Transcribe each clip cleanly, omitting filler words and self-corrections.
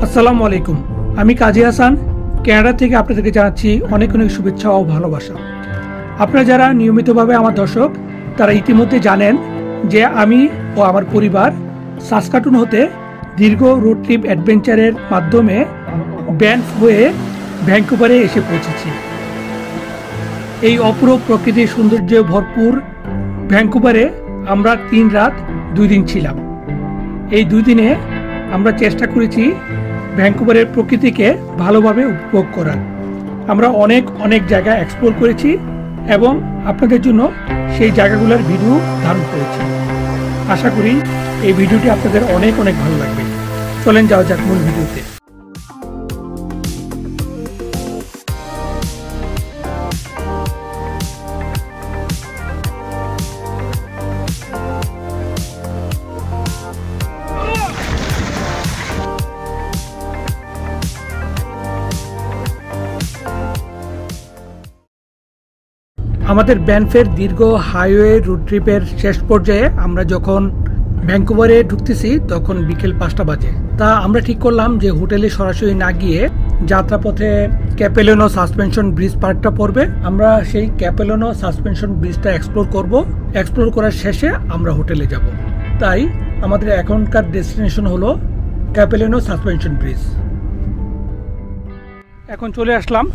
আসসালামু আলাইকুম। আমি কাজী হাসান কানাডা থেকে আপনাদেরকে জানাচ্ছি অনেক অনেক শুভেচ্ছা ও ভালোবাসা। আপনারা যারা নিয়মিতভাবে আমার দর্শক তারা ইতিমধ্যে জানেন যে আমি ও আমার পরিবার সাসকাটুন হতে দীর্ঘ রোড ট্রিপ অ্যাডভেঞ্চারের মাধ্যমে ব্যানফ হয়ে ভ্যাঙ্কুভারে এসে পৌঁছেছি। এই অপূর্ব প্রকৃতির সৌন্দর্যে ভরপুর ভ্যাঙ্কুভারে আমরা 3 রাত 2 দিন ছিলাম। এই 2 দিনে আমরা চেষ্টা করেছি ভ্যাঙ্কুভারের প্রকৃতিকে ভালোভাবে উপভোগ করার। আমরা অনেক জায়গা এক্সপ্লোর করেছি এবং আপনাদের জন্য সেই জায়গাগুলোর ভিডিও ধারণ করেছি। আশা করি এই ভিডিওটি আপনাদের অনেক ভালো লাগবে। চলেন যাওয়া যাক মূল ভিডিওতে। আমাদের ব্যানফের দীর্ঘ হাইওয়ে রোড ট্রিপের শেষ পর্যায়ে আমরা যখন ভ্যাঙ্কুভারে ঢুকতেছি তখন বিকেল 5টা বাজে। তা আমরা ঠিক করলাম যে হোটেলে সরাসরি না গিয়ে যাত্রাপথে ক্যাপেলেনো সাসপেনশন ব্রিজ পার্কটা পড়বে। আমরা সেই ক্যাপেলেনো সাসপেনশন ব্রিজটা এক্সপ্লোর করব। এক্সপ্লোর করার শেষে আমরা হোটেলে যাব। তাই আমাদের এখনকার ডেস্টিনেশন হলো ক্যাপেলেনো সাসপেনশন ব্রিজ। এখন চলে আসলাম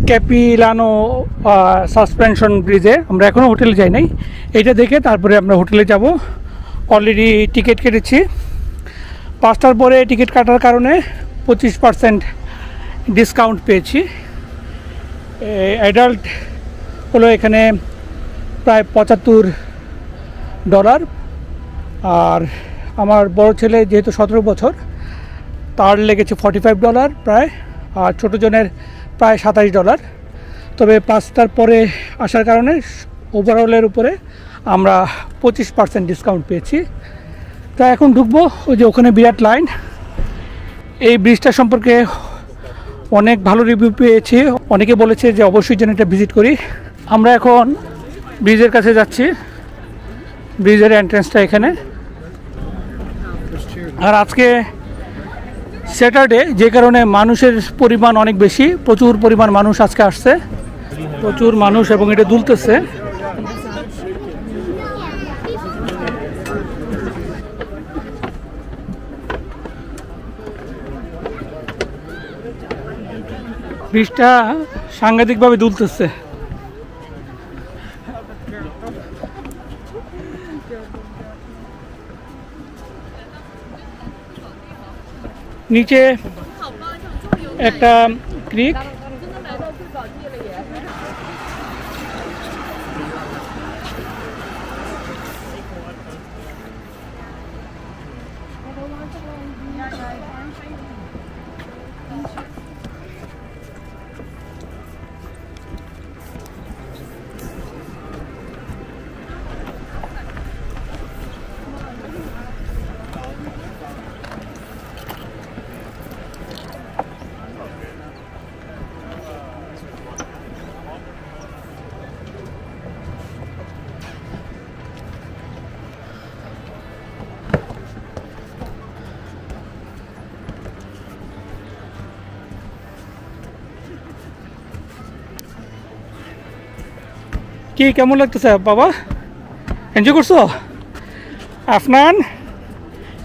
ক্যাপিলানো সাসপেনশন ব্রিজে। আমরা এখনও হোটেলে যাই নাই, এইটা দেখে তারপরে আমরা হোটেলে যাব। অলরেডি টিকিট কেটেছি। 5টার পরে টিকিট কাটার কারণে 25% ডিসকাউন্ট পেয়েছি। অ্যাডাল্ট হলো এখানে প্রায় $75, আর আমার বড় ছেলে যেহেতু 17 বছর তার লেগেছে $45 প্রায়, আর ছোটো জনের প্রায় $27। তবে 5টার পরে আসার কারণে ওভারঅলের উপরে আমরা 25% ডিসকাউন্ট পেয়েছি। তা এখন ঢুকবো। ওই যে ওখানে বিরাট লাইন। এই ব্রিজটা সম্পর্কে অনেক ভালো রিভিউ পেয়েছি, অনেকে বলেছে যে অবশ্যই যেন এটা ভিজিট করি। আমরা এখন ব্রিজের কাছে যাচ্ছি। ব্রিজের এন্ট্রেন্সটা এখানে। আর আজকে স্যাটারডে, যে কারণে মানুষের পরিমাণ অনেক বেশি, প্রচুর পরিমাণ মানুষ আজকে আসছে, প্রচুর মানুষ, এবং এটা দুলতেছে। ব্রিজটা সাংঘাতিকভাবে দুলতেছে। নিচে একটা ক্রিক, কি কেমন লাগতেছে বাবা? এনজয় করছো? আফনান,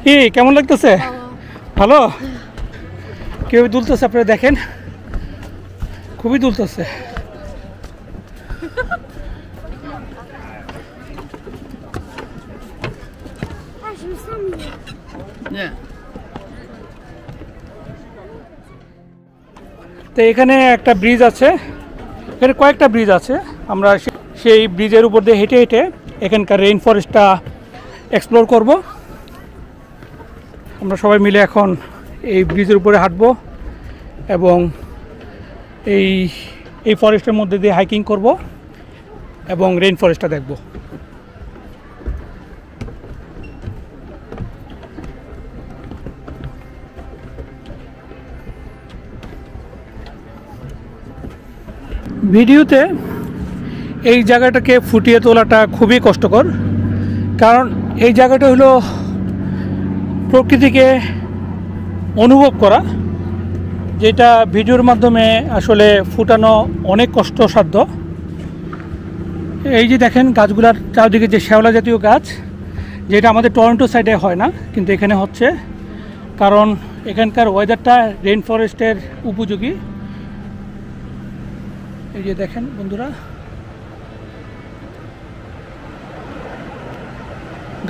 কি কেমন লাগতেছে? ভালো। কীভাবে দুলতেছে আপনারা দেখেন, খুবই দুলতেছে। তো এখানে একটা ব্রিজ আছে, এখানে কয়েকটা ব্রিজ আছে। আমরা সেই ব্রিজের উপর দিয়ে হেঁটে হেঁটে এখানকার রেইন ফরেস্টটা এক্সপ্লোর করব। আমরা সবাই মিলে এখন এই ব্রিজের উপরে হাঁটবো এবং এই ফরেস্টের মধ্যে দিয়ে হাইকিং করব এবং রেইন ফরেস্টটা দেখব। ভিডিওতে এই জায়গাটাকে ফুটিয়ে তোলাটা খুবই কষ্টকর, কারণ এই জায়গাটা হলো প্রকৃতিকে অনুভব করা, যেটা ভিডিওর মাধ্যমে আসলে ফুটানো অনেক কষ্টসাধ্য। এই যে দেখেন গাছগুলার চারদিকে যে শ্যাওলা জাতীয় গাছ, যেটা আমাদের টরন্টো সাইডে হয় না, কিন্তু এখানে হচ্ছে, কারণ এখানকার ওয়েদারটা রেইন ফরেস্টের উপযোগী। এই যে দেখেন বন্ধুরা,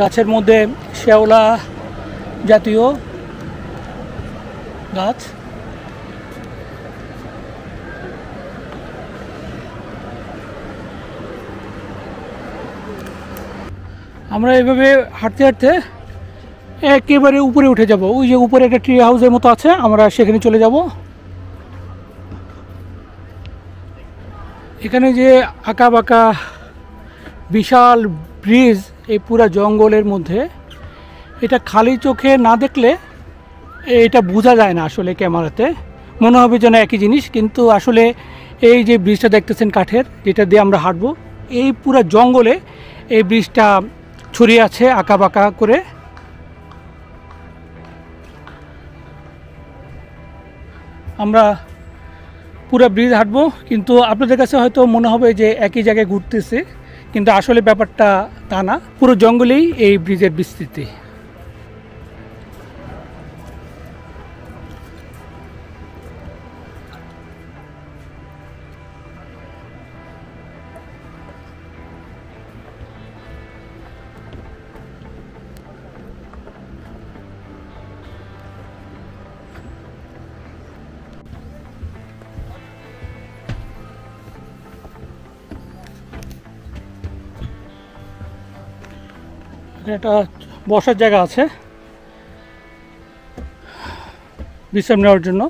গাছের মধ্যে শ্যাওলা জাতীয় গাছ। আমরা এভাবে হাঁটতে হাঁটতে একেবারে উপরে উঠে যাব। ওই যে উপরে একটা ট্রি হাউসের মতো আছে, আমরা সেখানে চলে যাব। এখানে যে আঁকা বাঁকা বিশাল ব্রিজ, এই পুরা জঙ্গলের মধ্যে, এটা খালি চোখে না দেখলে এটা বোঝা যায় না। আসলে ক্যামেরাতে মনে হবে যেন একই জিনিস, কিন্তু আসলে এই যে ব্রিজটা দেখতেছেন কাঠের, যেটা দিয়ে আমরা হাঁটবো, এই পুরা জঙ্গলে এই ব্রিজটা ছড়িয়ে আছে আঁকা বাঁকা করে। আমরা পুরো ব্রিজ হাঁটবো, কিন্তু আপনাদের কাছে হয়তো মনে হবে যে একই জায়গায় ঘুরতেছে, কিন্তু আসলে ব্যাপারটা তা না। পুরো জঙ্গলেই এই ব্রিজের বিস্তৃতি। একটা বসার জায়গা আছে বিশ্রাম নেওয়ার জন্য।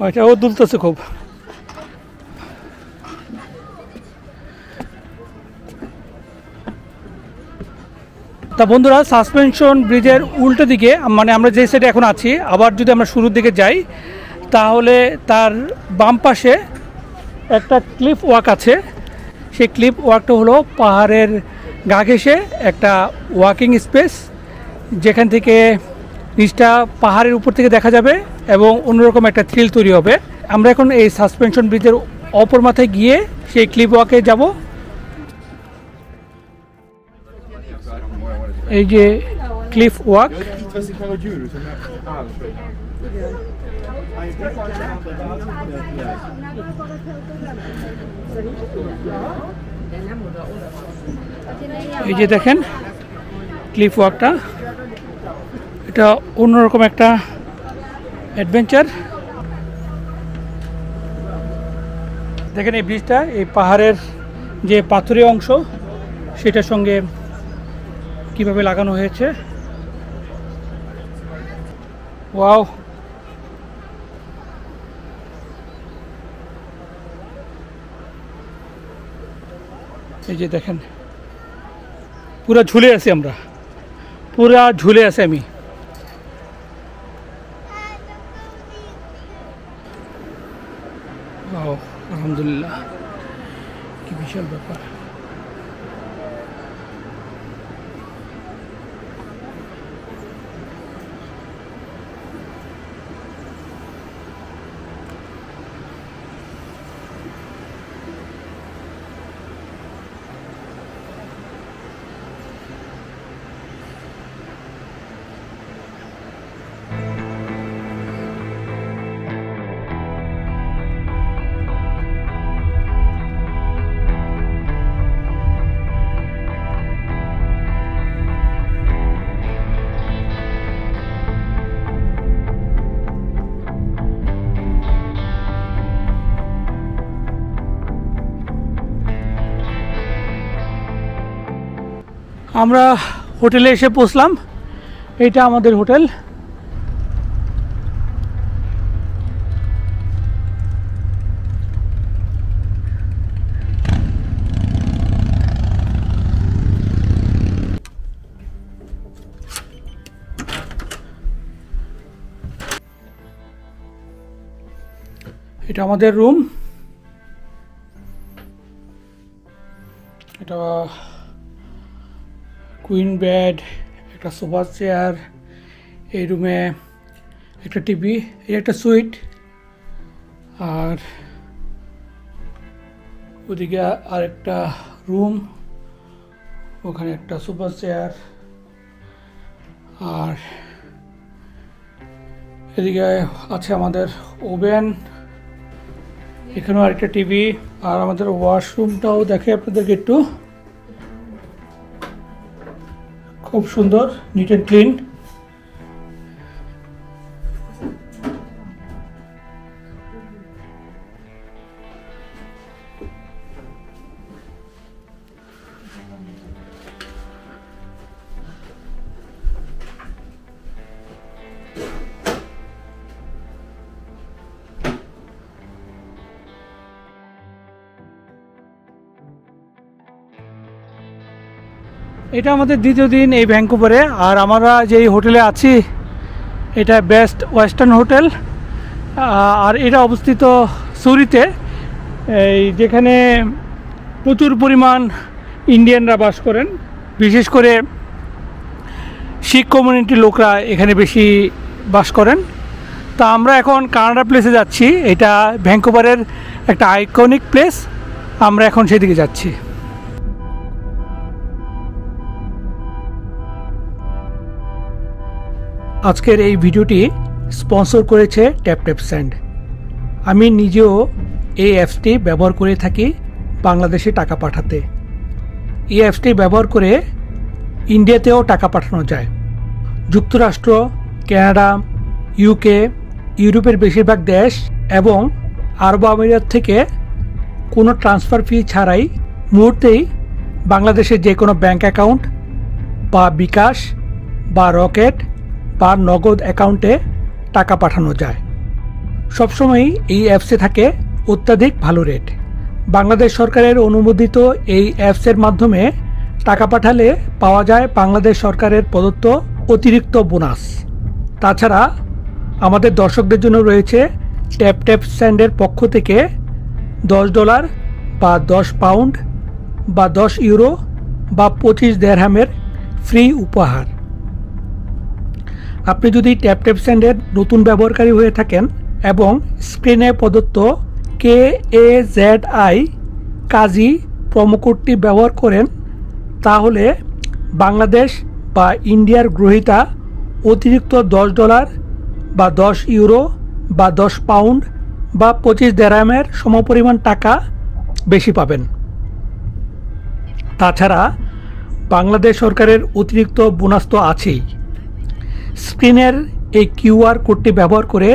ওইটা ও দুলতেছে খুব। তা বন্ধুরা, সাসপেনশন ব্রিজের উল্টো দিকে, মানে আমরা যে সাইডে এখন আছি, আবার যদি আমরা শুরুর দিকে যাই, তাহলে তার বাম পাশে একটা ক্লিফ ওয়াক আছে। সেই ক্লিফ ওয়াকটা হলো পাহাড়ের গা ঘেঁষে একটা ওয়াকিং স্পেস, যেখান থেকে নিচটা পাহাড়ের উপর থেকে দেখা যাবে এবং অন্যরকম একটা থ্রিল তৈরি হবে। আমরা এখন এই সাসপেনশন ব্রিজের অপর মাথায় গিয়ে সেই ক্লিফ ওয়াকে যাব। এই যে ক্লিফ ওয়াক, এই যে দেখেন ক্লিফ ওয়াকটা, এটা অন্যরকম একটা অ্যাডভেঞ্চার। দেখেন এই ব্রিজটা এই পাহাড়ের যে পাথুরে অংশ সেটার সঙ্গে কিভাবে লাগানো হয়েছে। ওয়াও, এই যে দেখেন পুরা ঝুলে আছি আমরা, পুরা ঝুলে আছি আমি। আলহামদুলিল্লাহ, কি বিশাল ব্যাপার। আমরা হোটেলে এসে পৌঁছলাম। এইটা আমাদের হোটেল। এটা আমাদের রুম। এটা কুইন বেড, একটা সোফা চেয়ার, এই রুমে একটা টিভি, এই একটা সুইট, আর ওদিকে আরেকটা রুম, ওখানে একটা সোফা চেয়ার, আর এদিকে আছে আমাদের ওভেন, এখানেও আরেকটা টিভি, আর আমাদের ওয়াশরুমটাও দেখে আপনাদেরকে একটু, খুব সুন্দর, নিট অ্যান্ড ক্লিন। এটা আমাদের দ্বিতীয় দিন এই ভ্যাঙ্কুভারে, আর আমরা যেই হোটেলে আছি এটা বেস্ট ওয়েস্টার্ন হোটেল, আর এটা অবস্থিত সুরিতে, এই যেখানে প্রচুর পরিমাণ ইন্ডিয়ানরা বাস করেন, বিশেষ করে শিখ কমিউনিটির লোকরা এখানে বেশি বাস করেন। তা আমরা এখন কানাডা প্লেসে যাচ্ছি, এটা ভ্যাঙ্কুভারের একটা আইকনিক প্লেস, আমরা এখন সেদিকে যাচ্ছি। আজকের এই ভিডিওটি স্পন্সর করেছে ট্যাপট্যাপসেন্ড। আমি নিজেও এই অ্যাপসটি ব্যবহার করে থাকি বাংলাদেশে টাকা পাঠাতে। এই অ্যাপসটি ব্যবহার করে ইন্ডিয়াতেও টাকা পাঠানো যায়। যুক্তরাষ্ট্র, কানাডা, ইউকে, ইউরোপের বেশিরভাগ দেশ এবং আরব আমিরাত থেকে কোনো ট্রান্সফার ফি ছাড়াই মুহূর্তেই বাংলাদেশের যে কোনো ব্যাংক অ্যাকাউন্ট বা বিকাশ বা রকেট বা নগদ অ্যাকাউন্টে টাকা পাঠানো যায়। সবসময়ই এই অ্যাপসে থাকে অত্যাধিক ভালো রেট। বাংলাদেশ সরকারের অনুমোদিত এই অ্যাপসের মাধ্যমে টাকা পাঠালে পাওয়া যায় বাংলাদেশ সরকারের প্রদত্ত অতিরিক্ত বোনাস। তাছাড়া আমাদের দর্শকদের জন্য রয়েছে ট্যাপট্যাপসেন্ডের পক্ষ থেকে $10 বা 10 পাউন্ড বা 10 ইউরো বা 25 দিরহামের ফ্রি উপহার। আপনি যদি ট্যাপট্যাপসেন্ডের নতুন ব্যবহারকারী হয়ে থাকেন এবং স্ক্রিনে প্রদত্ত KAZI কাজী প্রোমোকোডটি ব্যবহার করেন, তাহলে বাংলাদেশ বা ইন্ডিয়ার গ্রহীতা অতিরিক্ত $10 বা 10 ইউরো বা 10 পাউন্ড বা 25 দিরহামের সমপরিমাণ টাকা বেশি পাবেন। তাছাড়া বাংলাদেশ সরকারের অতিরিক্ত বোনাস তো আছেই। স্ক্রিনের এই QR কোডটি ব্যবহার করে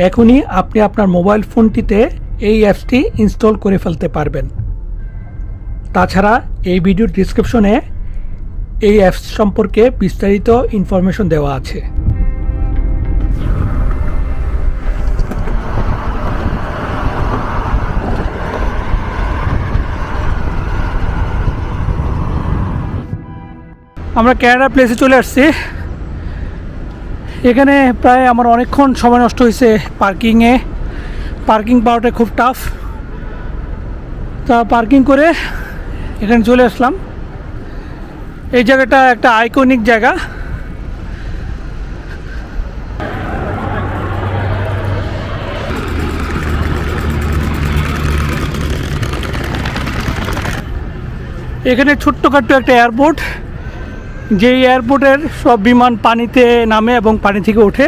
এখনই আপনি আপনার মোবাইল ফোনটিতে এই অ্যাপসটি ইনস্টল করে ফেলতে পারবেন। তাছাড়া এই ভিডিওর ডিসক্রিপশনে এই অ্যাপস সম্পর্কে বিস্তারিত ইনফরমেশন দেওয়া আছে। আমরা কানাডা প্লেসে চলে আসছি। এখানে প্রায় আমার অনেকক্ষণ সময় নষ্ট হয়েছে পার্কিংয়ে। পার্কিং পাওয়াটা খুব টাফ, তা পার্কিং করে এখানে চলে আসলাম। এই জায়গাটা একটা আইকনিক জায়গা। এখানে ছোট্টখাট্ট একটা এয়ারপোর্ট, যেই এয়ারপোর্টের সব বিমান পানিতে নামে এবং পানি থেকে ওঠে।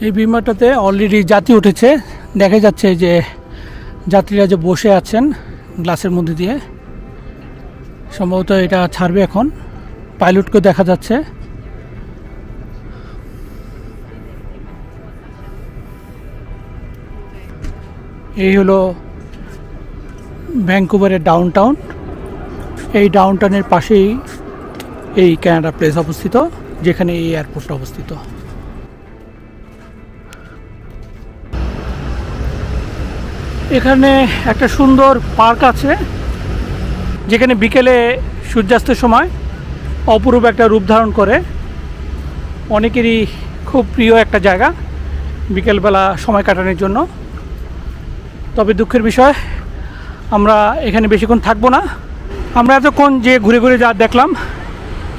এই বিমানটাতে অলরেডি যাত্রী উঠেছে, দেখা যাচ্ছে যে যাত্রীরা যে বসে আছেন গ্লাসের মধ্যে দিয়ে। সম্ভবত এটা ছাড়বে এখন, পাইলটকে দেখা যাচ্ছে। এই হলো ভ্যাঙ্কুভারের ডাউনটাউন। এই ডাউনটাউনের পাশেই এই ক্যানাডা প্লেস অবস্থিত, যেখানে এই এয়ারপোর্টটা অবস্থিত। এখানে একটা সুন্দর পার্ক আছে, যেখানে বিকেলে সূর্যাস্তের সময় অপরূপ একটা রূপ ধারণ করে। অনেকেরই খুব প্রিয় একটা জায়গা বিকেলবেলা সময় কাটানোর জন্য। তবে দুঃখের বিষয়, আমরা এখানে বেশিক্ষণ থাকবো না। আমরা এতক্ষণ যে ঘুরে ঘুরে যা দেখলাম,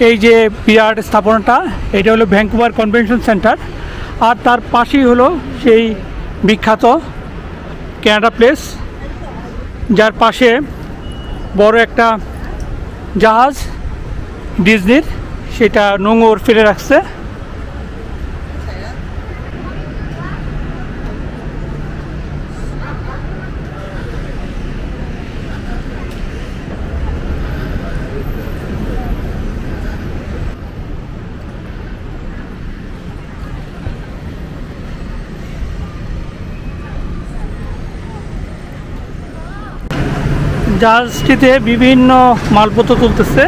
এই যে বিরাট স্থাপনাটা, এটা হলো ভ্যাঙ্কুভার কনভেনশন সেন্টার, আর তার পাশেই হলো সেই বিখ্যাত ক্যানাডা প্লেস, যার পাশে বড় একটা জাহাজ ডিজনির, সেটা নোঙর ফেলে রাখছে। জাহাজটিতে বিভিন্ন মালপত্র তুলতেছে,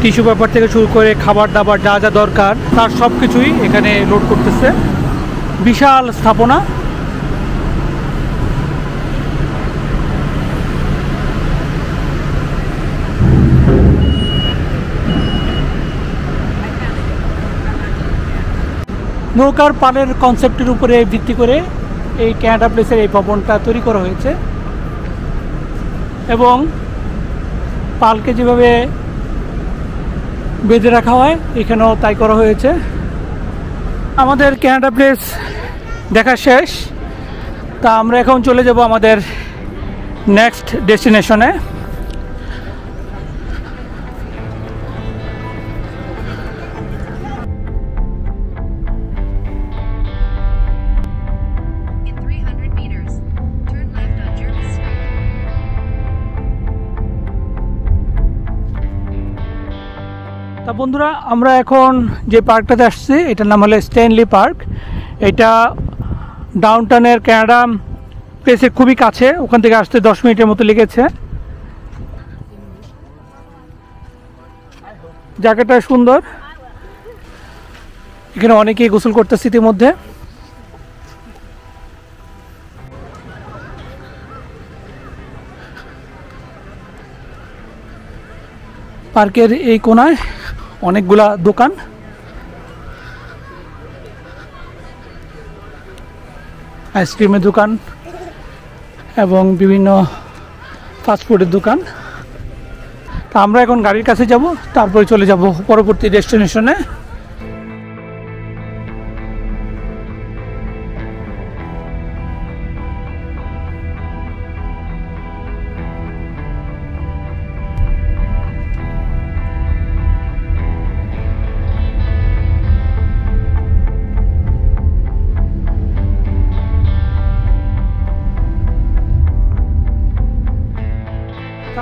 টিস্যু পেপার থেকে শুরু করে খাবার দাবার যা যা দরকার তার সব কিছুই এখানে লোড করতেছে। বিশাল স্থাপনা। নৌকার পালের কনসেপ্টের উপরে ভিত্তি করে এই ক্যানাডা প্লেসের এই ভবনটা তৈরি করা হয়েছে, এবং পালকে যেভাবে বেঁধে রাখা হয় এখানেও তাই করা হয়েছে। আমাদের ক্যানাডা প্লেস দেখা শেষ, তা আমরা এখন চলে যাব আমাদের নেক্সট ডেস্টিনেশনে। তা বন্ধুরা, আমরা এখন যে পার্কটাতে আসছি এটার নাম হলো স্ট্যানলি পার্ক। এটা ডাউনটাউনের ক্যানাডা প্লেসের খুবই কাছে, ওখান থেকে আসতে 10 মিনিটের মতো লেগেছে। জায়গাটা সুন্দর, এখানে অনেকেই গোসল করতেছে ইতিমধ্যে। পার্কের এই কোনায় অনেকগুলা দোকান, আইসক্রিমের দোকান এবং বিভিন্ন ফাস্টফুডের দোকান। তা আমরা এখন গাড়ির কাছে যাব, তারপরে চলে যাব পরবর্তী ডেস্টিনেশনে।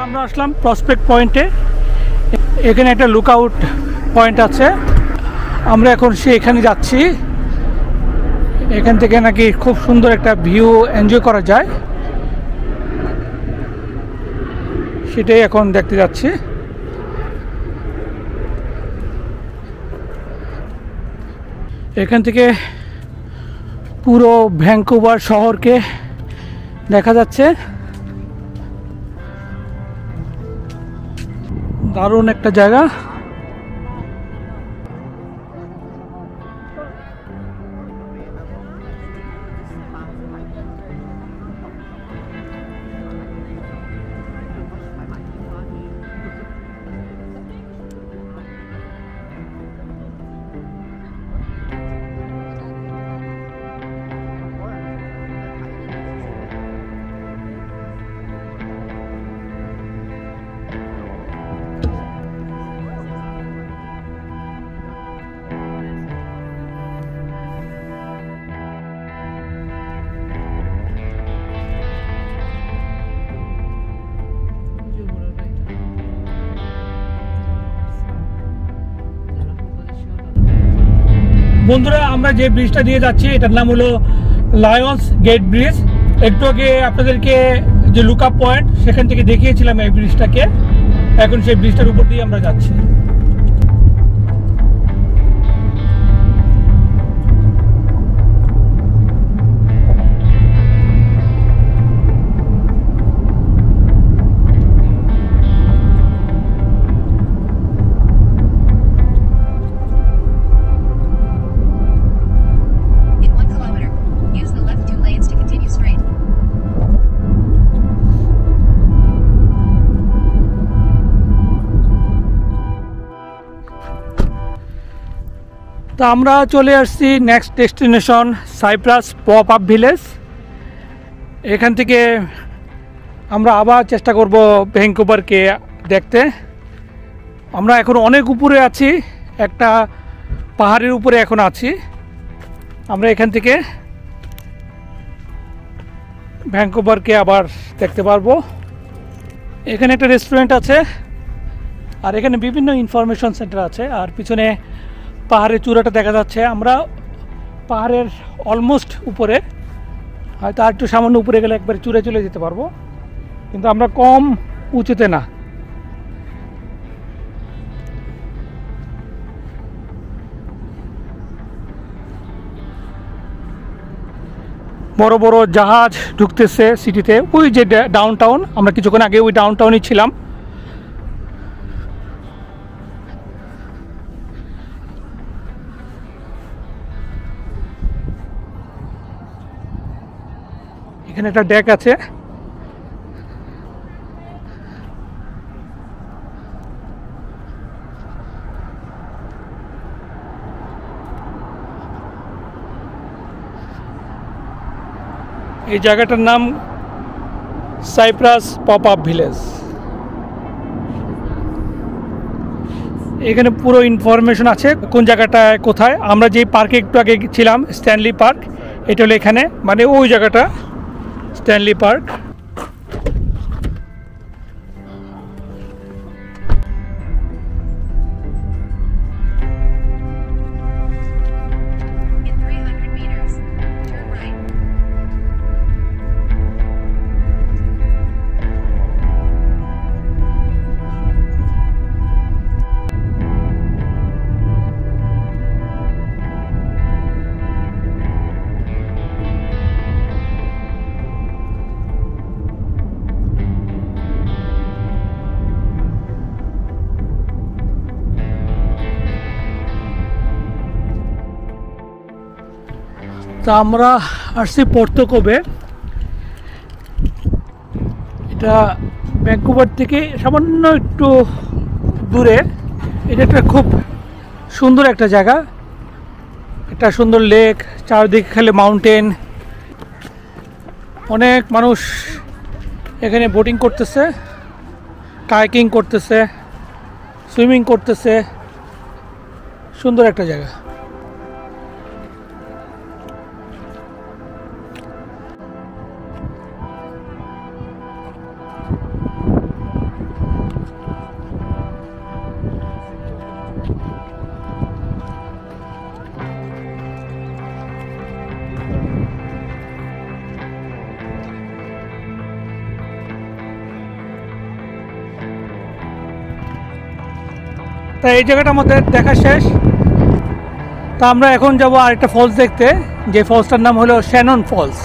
আমরা আসলাম প্রসপেক্ট পয়েন্টে। এখানে একটা লুকআউট পয়েন্ট আছে, আমরা এখন এখানে যাচ্ছি। এখান থেকে নাকি খুব সুন্দর একটা ভিউ এনজয় করা যায়, সেটাই এখন দেখতে যাচ্ছি। এখান থেকে পুরো ভ্যাঙ্কুভার শহরকে দেখা যাচ্ছে। দারুণ একটা জায়গা। বন্ধুরা, আমরা যে ব্রিজটা দিয়ে যাচ্ছি এটার নাম হলো লায়ন্স গেট ব্রিজ। একটু আগে আপনাদেরকে যে লুকআপ পয়েন্ট সেখান থেকে দেখিয়েছিলাম এই ব্রিজটাকে। এখন সেই ব্রিজটার উপর দিয়ে আমরা যাচ্ছি। তো আমরা চলে আসছি next destination Cyprus pop up village. এখান থেকে আমরা আবার চেষ্টা করব ভ্যাঙ্কুভারকে দেখতে। আমরা এখন অনেক উপরে আছি, একটা পাহাড়ের উপরে এখন আছি। আমরা এখান থেকে ভ্যাঙ্কুভারকে আবার দেখতে পারবো। এখানে একটা রেস্টুরেন্ট আছে, আর এখানে বিভিন্ন ইনফরমেশন সেন্টার আছে, আর পিছনে পাহাড়ের চূড়াটা দেখা যাচ্ছে। আমরা পাহাড়ের অলমোস্ট উপরে, হয়তো আর একটু সামান্য উপরে গেলে একবার চূড়ায় চলে যেতে পারবো, কিন্তু আমরা কম উঁচুতে না। বড় বড় জাহাজ ঢুকতেছে সিটিতে। ওই যে ডাউন টাউন, আমরা কিছুক্ষণ আগে ওই ডাউন টাউনই ছিলাম। এখানে একটা ডেক আছে। এই জায়গাটার নাম সাইপ্রাস পপ আপ ভিলেজ। এখানে পুরো ইনফরমেশন আছে কোন জায়গাটায় কোথায়। আমরা যে পার্কে একটু আগে ছিলাম, স্ট্যানলি পার্ক, এটা হলো এখানে, মানে ওই জায়গাটা স্ট্যানলি পার্ক। তা আমরা আসছি পোর্তো-কোবে। এটা ভ্যাঙ্কুভার থেকে সামান্য একটু দূরে। এটা একটা খুব সুন্দর একটা জায়গা, একটা সুন্দর লেক, চারদিকে খালি মাউন্টেন। অনেক মানুষ এখানে বোটিং করতেছে, কায়াকিং করতেছে, সুইমিং করতেছে। সুন্দর একটা জায়গা। তা এই জায়গাটা আমাদের দেখা শেষ। তা আমরা এখন যাব আরেকটা ফলস দেখতে, যে ফলসটার নাম হলো শ্যানন ফলস।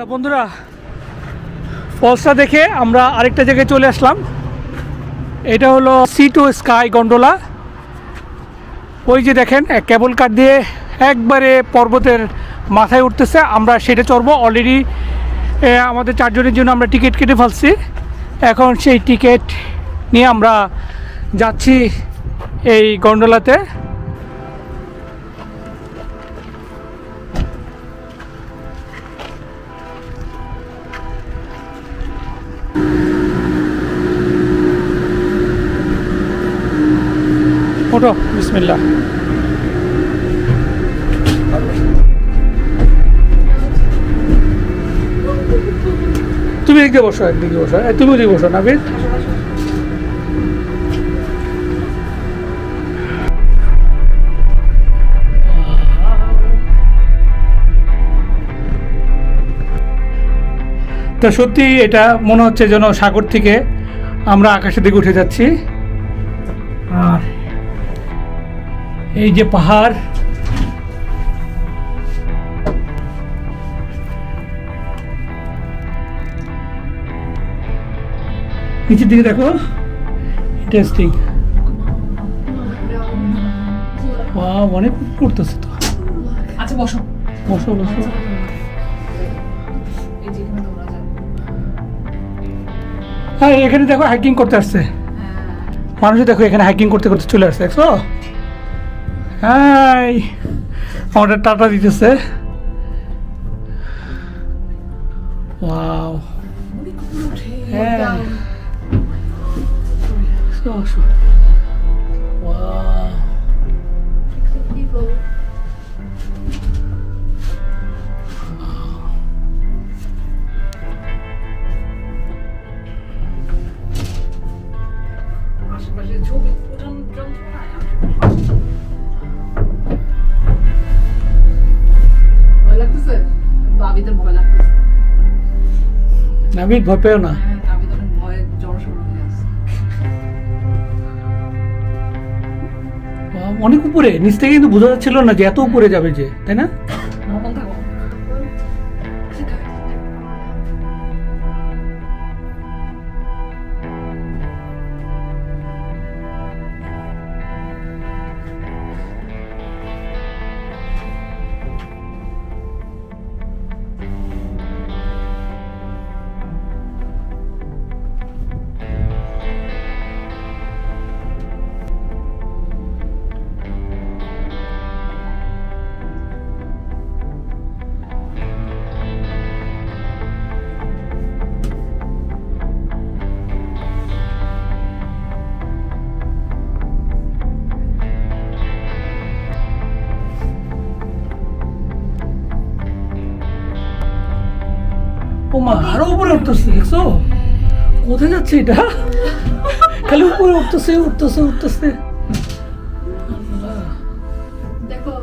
তা বন্ধুরা, ফলসটা দেখে আমরা আরেকটা জায়গায় চলে আসলাম। এটা হলো সি টু স্কাই গন্ডোলা। ওই যে দেখেন কেবল কার দিয়ে একবারে পর্বতের মাথায় উঠতেছে। আমরা সেটা চড়বো। অলরেডি আমাদের 4 জনের জন্য আমরা টিকিট কেটে ফেলছি। এখন সেই টিকিট নিয়ে আমরা যাচ্ছি এই গন্ডোলাতে। ওঠো, বিসমিল্লাহ। তুমি একদিকে বসো, একদিকে বসো। তুমি ওদিকে বসো নাবিদ। তো সত্যি এটা মনে হচ্ছে যেন সাগর থেকে আমরা আকাশের দিকে উঠে যাচ্ছি। আর এই যে পাহাড়, নিচের দিকে দেখো, ইন্টারেস্টিং। অনেক করতেছে তো। আচ্ছা বসো বসো বসো। হ্যাঁ, এখানে দেখো হাইকিং করতে আসছে মানুষ। দেখো এখানে হাইকিং করতে করতে চলে আসছে, দেখছো? হ্যাঁ, আমাদের টাটা দিতেছে। ওয়াও, হ্যাঁ। ওয়াও, নাবিদ ভয় পেও না। অনেক উপরে, নিচ থেকে কিন্তু বোঝা যাচ্ছিল না যে এত উপরে যাবে যে, তাই না? ও মা, আরো উপরে উঠতেছে, দেখছো? কোথায় যাচ্ছে এটা? খালি উপরে উঠতেছে উঠতেছে উঠতেছে। দেখো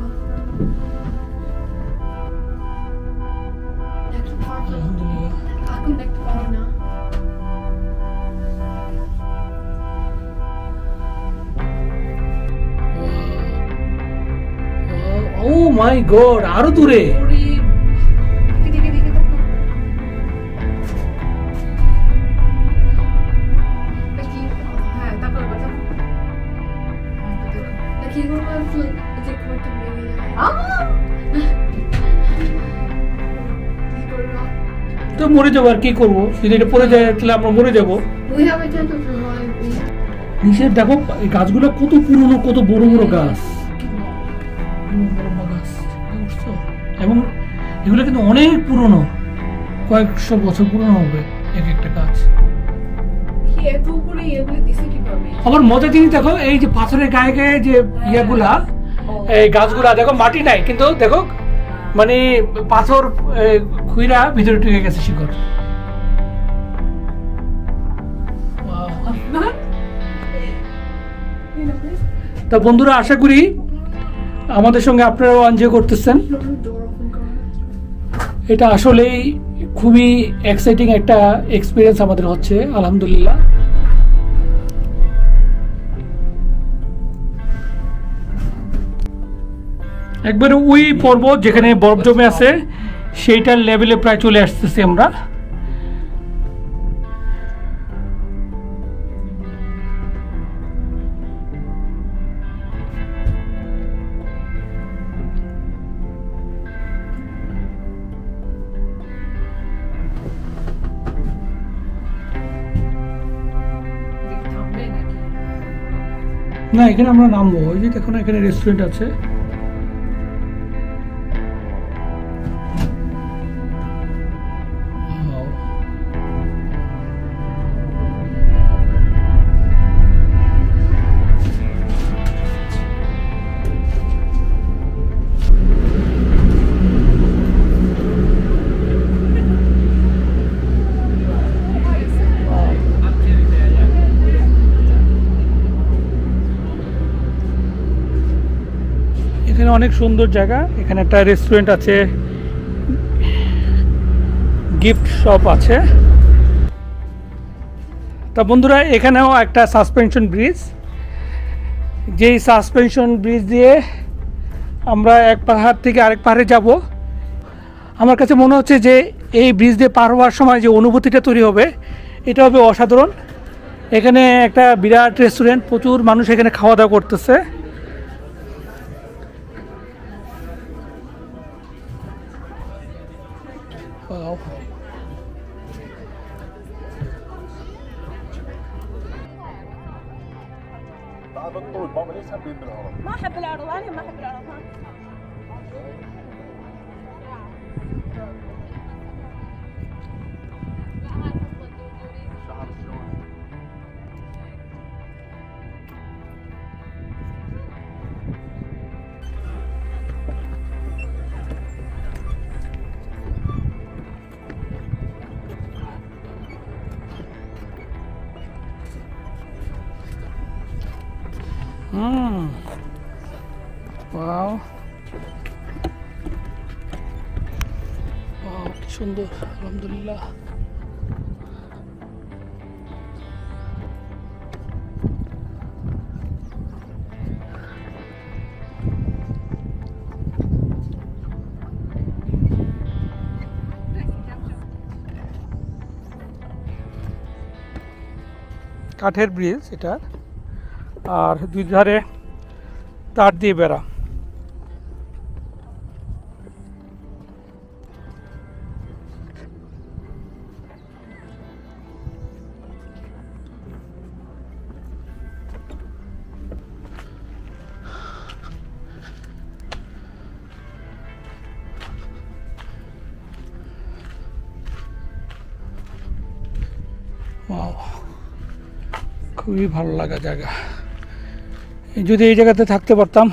ও মাই গড, আরো দূরে। তো মরে যাবো, আর কি করবো? যদি এটা পড়ে যায় তাহলে আমরা মরে যাবো। নিচের দেখো এই গাছগুলো কত পুরনো, কত বড় বড় গাছ, এবং এগুলো কিন্তু অনেক পুরনো, কয়েকশো বছর পুরনো হবে এক একটা গাছ। আবার মজার জিনিস দেখো, এই যে পাথরের গায়ে গায়ে যে ইয়েগুলা, এই গাছগুলা দেখো মাটি নাই, কিন্তু দেখো মানে পাথর খুইরা ভিতরে ঢুকে গেছে শিকড়। তা বন্ধুরা, আশা করি আমাদের সঙ্গে আপনারাও এনজয় করতেছেন। এটা আসলেই খুবই এক্সাইটিং একটা এক্সপিরিয়েন্স আমাদের হচ্ছে, আলহামদুলিল্লাহ। একবারে ওই পর্বত যেখানে বরফ জমে আছে, সেইটার লেভেলে প্রায় চলে আসতেছি আমরা। থামবে নাকি? না, এখানে আমরা নামবো। ওই যে দেখো না, এখানে রেস্টুরেন্ট আছে। এখানে অনেক সুন্দর জায়গা। এখানে একটা রেস্টুরেন্ট আছে, গিফট শপ আছে। তা বন্ধুরা, এখানেও একটা সাসপেনশন ব্রিজ, যেই সাসপেনশন ব্রিজ দিয়ে আমরা এক পাহাড় থেকে আরেক পাহাড়ে যাব। আমার কাছে মনে হচ্ছে যে এই ব্রিজ দিয়ে পার হওয়ার সময় যে অনুভূতিটা তৈরি হবে, এটা হবে অসাধারণ। এখানে একটা বিরাট রেস্টুরেন্ট, প্রচুর মানুষ এখানে খাওয়া দাওয়া করতেছে। Wow. بعد الطول ماما ليش حابين بالعرض؟ ما احب العرض، انا ما احب العرض. شعر الشوي Wow. Wow, কি সুন্দর, আলহামদুলিল্লাহ। কাঠের ব্রিজ এটা, আর দুই ধারে তার দিয়ে বেড়া। Wow, খুবই ভালো লাগা জায়গা। যদি এই জায়গাতে থাকতে পারতাম।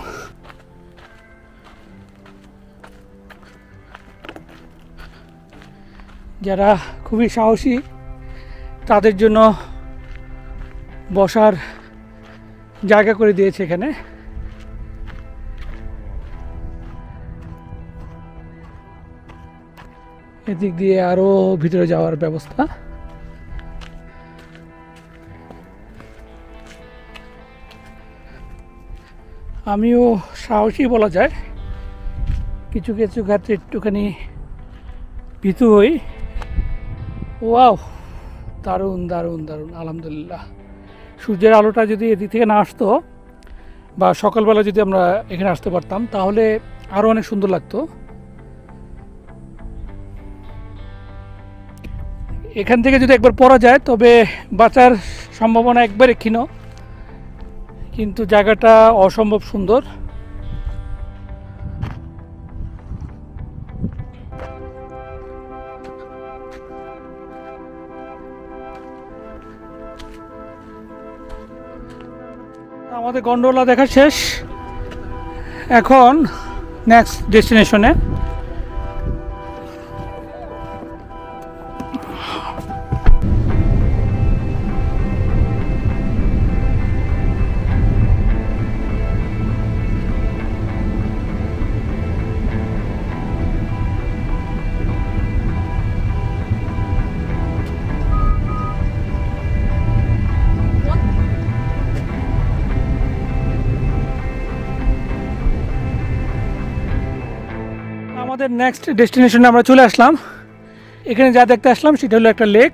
যারা খুবই সাহসী তাদের জন্য বসার জায়গা করে দিয়েছে এখানে। এদিক দিয়ে আরো ভিতরে যাওয়ার ব্যবস্থা। আমিও সাহসী বলা যায়, কিছু কিছু ক্ষেত্রে একটুখানি ভীতু হই। ওয়াও, দারুণ দারুণ দারুণ, আলহামদুলিল্লাহ। সূর্যের আলোটা যদি এদিক থেকে না আসতো, বা সকালবেলা যদি আমরা এখানে আসতে পারতাম, তাহলে আরও অনেক সুন্দর লাগতো। এখান থেকে যদি একবার পড়া যায় তবে বাঁচার সম্ভাবনা একবারে ক্ষীণ, কিন্তু জায়গাটা অসম্ভব সুন্দর। আমাদের গন্ডোলা দেখা শেষ, এখন নেক্সট ডেস্টিনেশনে। আমাদের নেক্সট ডেস্টিনেশনে আমরা চলে আসলাম। এখানে যা দেখতে আসলাম সেটা হলো একটা লেক।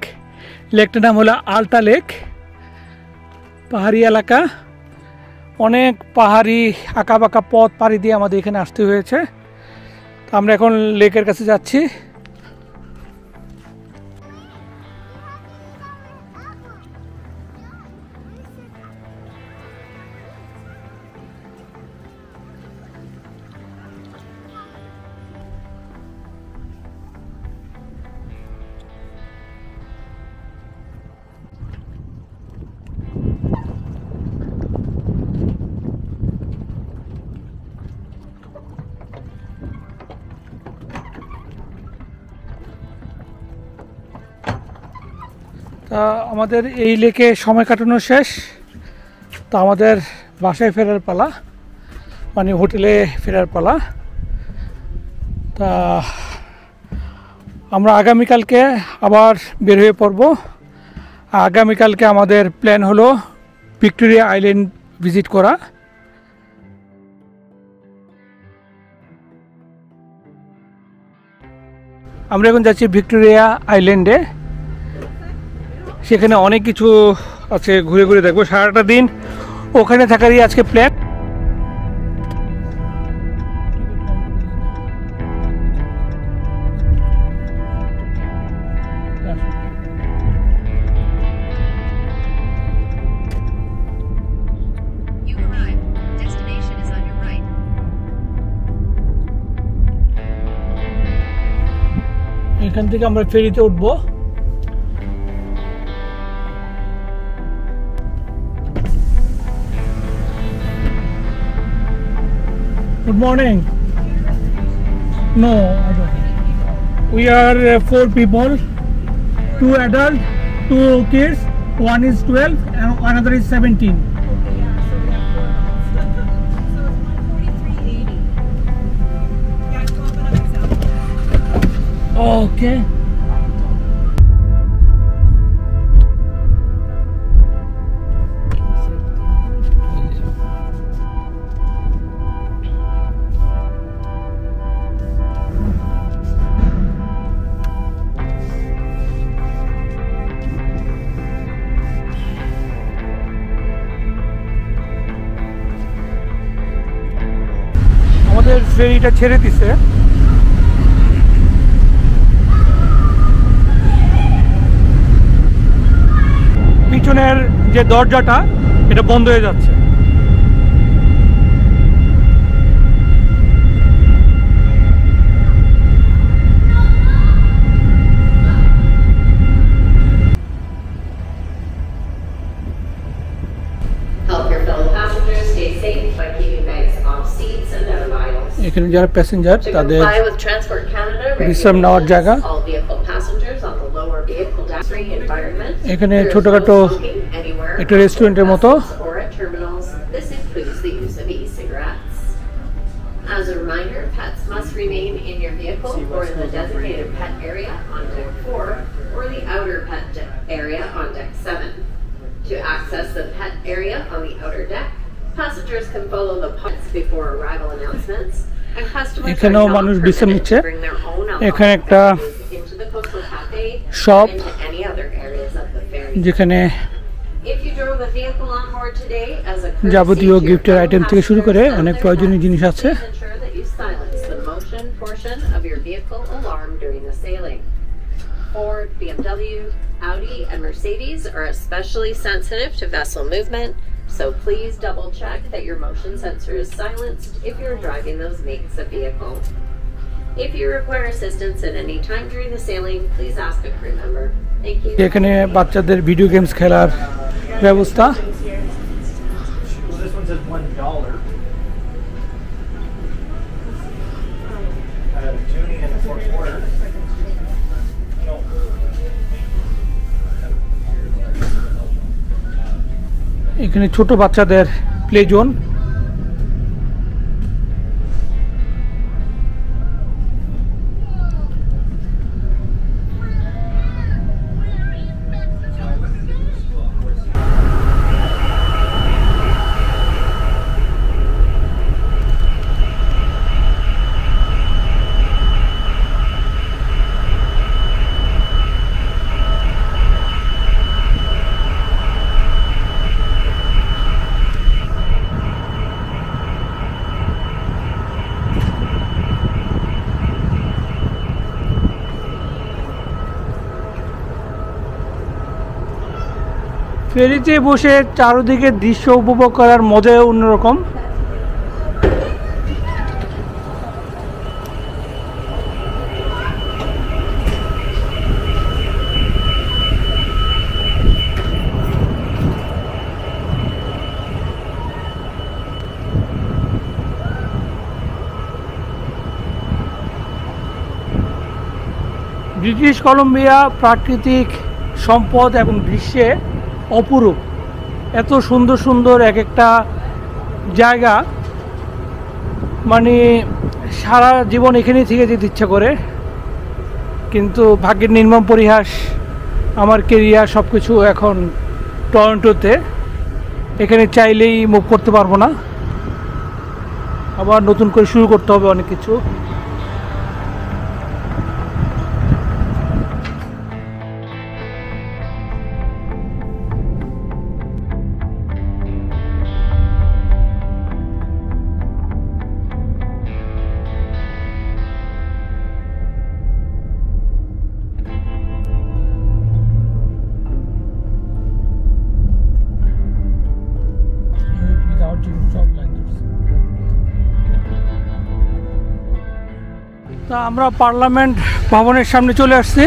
লেকটার নাম হলো আলতা লেক। পাহাড়ি এলাকা, অনেক পাহাড়ি আঁকা বাঁকা পথ পাড়ি দিয়ে আমাদের এখানে আসতে হয়েছে। তো আমরা এখন লেকের কাছে যাচ্ছি। তা আমাদের এই লেকে সময় কাটানো শেষ। তো আমাদের বাসায় ফেরার পালা, মানে হোটেলে ফেরার পালা। তা আমরা আগামীকালকে আবার বের হয়ে পড়ব। আগামীকালকে আমাদের প্ল্যান হলো ভিক্টোরিয়া আইল্যান্ড ভিজিট করা। আমরা এখন যাচ্ছি ভিক্টোরিয়া আইল্যান্ডে। সেখানে অনেক কিছু আছে, ঘুরে ঘুরে দেখবো। সারাটা দিন ওখানে থাকারই আজকে প্ল্যান। এখান থেকে আমরা ফেরিতে উঠবো। Good morning. No, I don't. We are 4 people, 2 adults, 2 kids. One is 12 and another is 17. Okay. আমাদের ফেরিটা ছেড়ে দিছে। পিছনের যে দরজাটা এটা বন্ধ হয়ে যাচ্ছে। এখানে যারা প্যাসেঞ্জার তাদের বিশ্রাম নেওয়ার জায়গা। এখানে ছোটখাটো একটা রেস্টুরেন্টের মতো। As a reminder, pets must remain in your vehicle or in the designated pet area on deck 4 or the outer pet area on deck 7. To access the pet area on the outer deck, passengers can follow the pets before arrival announcements. এখানেও মানুষ বিশ্রাম নিচ্ছে। এখানে একটা shop যেখানে যাবতীয় গিফটের item থেকে শুরু করে অনেক প্রয়োজনীয় জিনিস আছে। Ford, BMW, Audi, and Mercedes are especially sensitive to vessel movement, so please double check that your motion sensor is silenced if you're driving those makes of vehicle. If you require assistance at any time during the sailing, please ask a crew member. Thank you. এখানে বাচ্চাদের video games খেলার ব্যবস্থা। This one says $1. Tuning in the fourth quarter. এখানে ছোট বাচ্চাদের play zone. ফেরিতে বসে চারদিকে দৃশ্য উপভোগ করার মজাই অন্যরকম। ব্রিটিশ কলম্বিয়া প্রাকৃতিক সম্পদ এবং দৃশ্যে অপরূপ। এত সুন্দর সুন্দর এক একটা জায়গা, মানে সারা জীবন এখানেই থেকে যেতে ইচ্ছা করে, কিন্তু ভাগ্যের নির্মম পরিহাস, আমার কেরিয়ার সব কিছু এখন টরন্টোতে। এখানে চাইলেই মুভ করতে পারবো না, আবার নতুন করে শুরু করতে হবে অনেক কিছু। তা আমরা পার্লামেন্ট ভবনের সামনে চলে আসছি।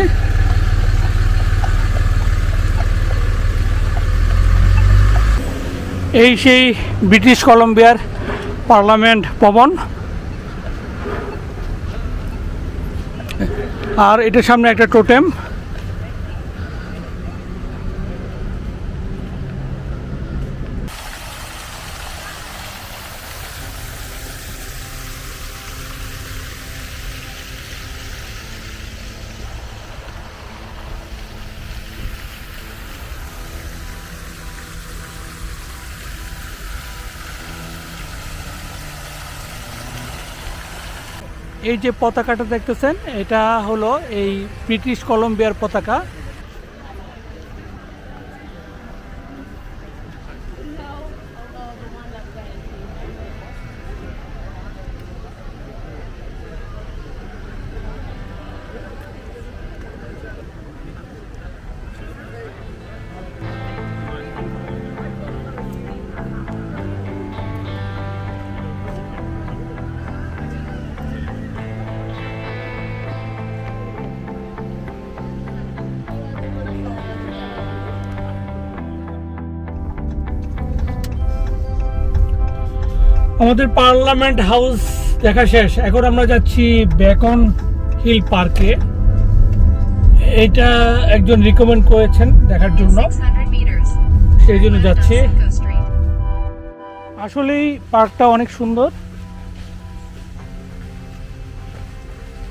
এই সেই ব্রিটিশ কলম্বিয়ার পার্লামেন্ট ভবন, আর এটার সামনে একটা টোটেম। এই যে পতাকাটা দেখতেছেন, এটা হলো এই ব্রিটিশ কলম্বিয়ার পতাকা। আমাদের পার্লামেন্ট হাউস দেখা শেষ, এখন আমরা যাচ্ছি বেকন হিল পার্কে। এটা একজন রিকমেন্ড করেছেন দেখার জন্য, সেই জন্য যাচ্ছি। আসলেই পার্কটা অনেক সুন্দর,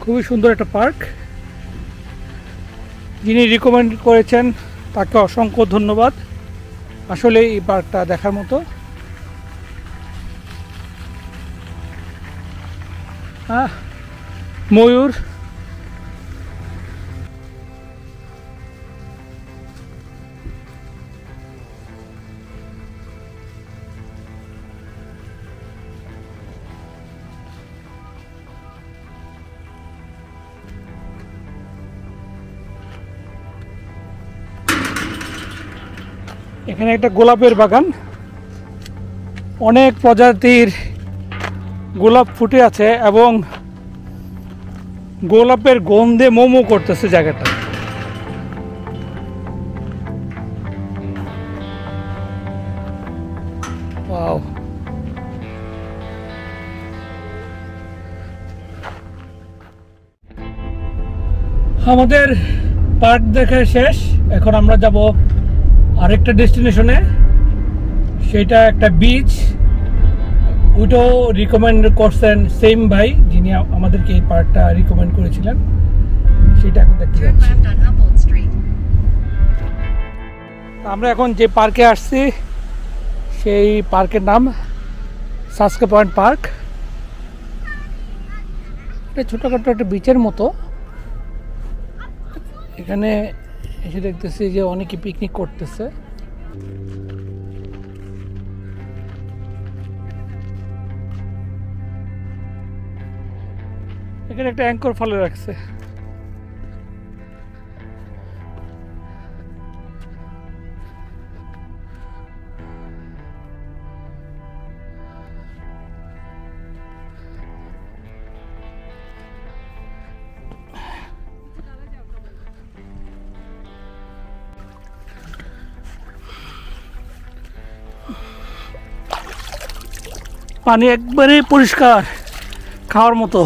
খুবই সুন্দর একটা পার্ক। যিনি রিকমেন্ড করেছেন তাকে অসংখ্য ধন্যবাদ। আসলে এই পার্কটা দেখার মতো। ময়ূর, এখানে একটা গোলাপের বাগান, অনেক প্রজাতির গোলাপ ফুটে আছে এবং গোলাপের গন্ধে মোমো করতেছে জায়গাটা। ওয়াও, আমাদের পার্ক দেখা শেষ। এখন আমরা যাব আরেকটা ডেস্টিনেশনে, সেটা একটা বিচ। ওইটাও রিকমেন্ড করছেন সেম ভাই যিনি আমাদেরকে এই পার্কটা রিকমেন্ড করেছিলেন, সেটা এখন দেখতে যাচ্ছি। আমরা এখন যে পার্কে আসছি সেই পার্কের নাম সাস্কা পয়েন্ট পার্ক। এটা ছোটোখাটো একটা বিচের মতো। এখানে এসে দেখতেছি যে অনেকে পিকনিক করতেছে। এখানে একটা অ্যাঙ্কর ফেলে রাখছে। পানি একবারে পরিষ্কার খাওয়ার মতো।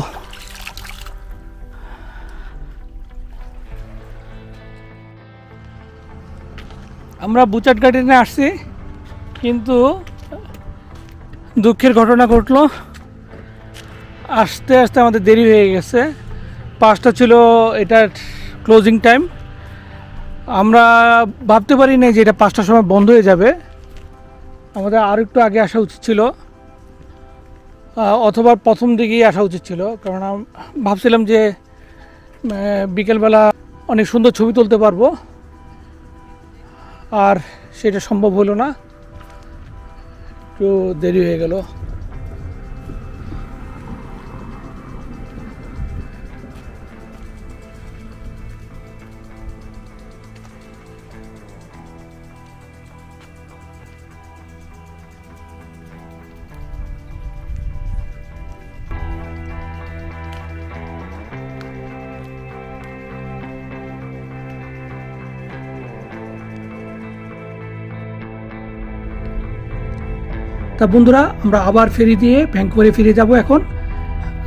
আমরা বুচাট গার্ডেনে আসছি, কিন্তু দুঃখের ঘটনা ঘটলো। আসতে আসতে আমাদের দেরি হয়ে গেছে। 5টা ছিল এটার ক্লোজিং টাইম। আমরা ভাবতে পারি না যে এটা 5টার সময় বন্ধ হয়ে যাবে। আমাদের আর একটু আগে আসা উচিত ছিল, অথবা প্রথম দিকেই আসা উচিত ছিল, কারণ ভাবছিলাম যে বিকেলবেলা অনেক সুন্দর ছবি তুলতে পারবো, আর সেটা সম্ভব হলো না, একটু দেরি হয়ে গেল। তা বন্ধুরা, আমরা আবার ফেরি দিয়ে ভ্যাঙ্কুভারে ফিরে যাব। এখন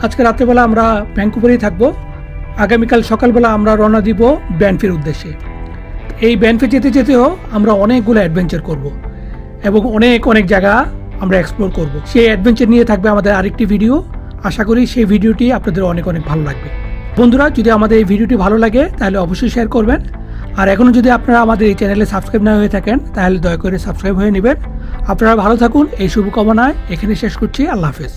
আজকে রাত্রেবেলা আমরা ভ্যাঙ্কুভারেই থাকবো। আগামীকাল সকালবেলা আমরা রওনা দিব ব্যানফের উদ্দেশ্যে। এই ব্যানফে যেতে যেতেও আমরা অনেকগুলো অ্যাডভেঞ্চার করব এবং অনেক অনেক জায়গা আমরা এক্সপ্লোর করব। সেই অ্যাডভেঞ্চার নিয়ে থাকবে আমাদের আরেকটি ভিডিও। আশা করি সেই ভিডিওটি আপনাদের অনেক অনেক ভালো লাগবে। বন্ধুরা, যদি আমাদের এই ভিডিওটি ভালো লাগে তাহলে অবশ্যই শেয়ার করবেন। আর এখনও যদি আপনারা আমাদের এই চ্যানেলে সাবস্ক্রাইব না হয়ে থাকেন তাহলে দয়া করে সাবস্ক্রাইব হয়ে নেবেন। আপনারা ভালো থাকুন, এই শুভকামনায় এখানে শেষ করছি। আল্লাহ হাফেজ।